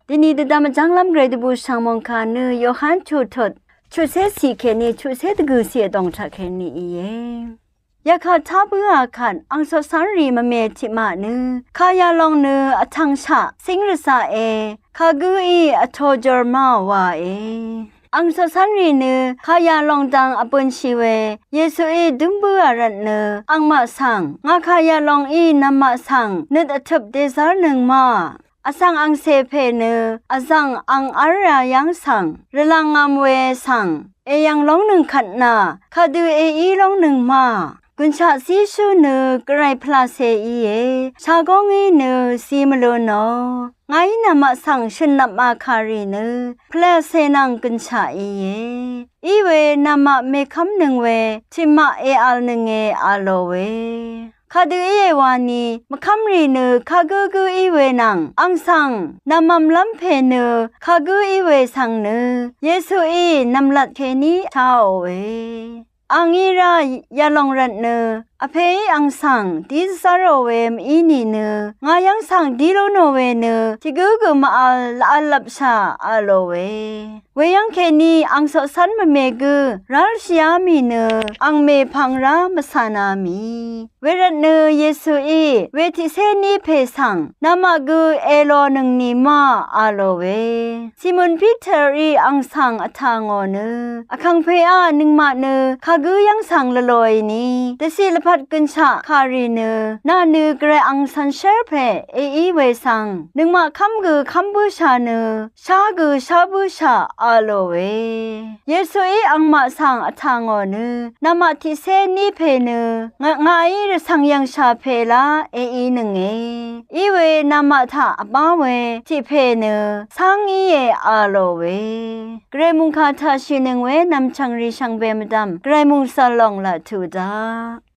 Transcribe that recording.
ทีนี้ดามจังลำเกรดบูชังมองคาเนยโยฮันชูทดชูเซสีเคนีชูเซตกุเสียดองชาเคนีเองยาขาทับเบื่อขันอังสสันรีมาเมจิมาเนขายาลองเนอทังชะสิงรสาเอขากุอีอโทจอร์มาวาเออังสสันรีเนขายาลองดังอปุนชีเวเยซูอีดุมเบื่อรันเนอังมาสังงาขายาลองอีนัมมาสังนึดอทบเดซาร์หนึ่งมาอาสังอังเซเพเนอาสังอังอารยายังสังเรลังงามเวสังเอยังลองหนึ่งขัดนาคาดูเออีลองหนึ่งมากุญชาซีชูเนกไรพลาเซอีเอชากงอีเนซีมโลโนไงนามาสั่งชนมาคารีเนเพลเซนังกุญชาอีเออีเวนามาเมคัมหนึ่งเวทิมาเออัลหนึ่งเออาโลเวคาดูเอวานีมะคัมรีเนคากูกูอีเวนังอังสังนามัมลัมเพเนคากูอีเวสังเนเยซูอีนัมลัดเคนีชาโอเวอังอีรายาลองรันเนอเพยอังสังดิสซาโรเวมอีนีเนงายังสังดิโลโนเวเนทิกูกูมาอัลลาลับชาอาโลเวเวยังเคนีอังสสันมะเมกูรัลชยามีเนอังเมพังรามสานามีเวรันเนเยซูอีเวทิเซนีเพสังนามากูเอโลนึงนีมาอาโลเวซิมอนพีเตอรีอังสังอทางอเนอคังเพอานึงมาเนคากูยังสังละลอยนีแต่สิลพัดกุญชาคารีเนนาเนเกรอังสันเชอร์เพเออีเวสังนึงมาคัมกูคัมบูชาเนชากูชาบูชาอาโลเวเยซูอีอังมาสังอทางอเนนามาทิเซนีเพเนงาอีรสังยังชาเพลาเออีนึงเออีเวนามาทาอปาเวทิเพเนสังอีเออาโลเวเกรมุงคาทาชินึงเวนำชังรีชังเบมดัมเกรมุงซาลองละทูดา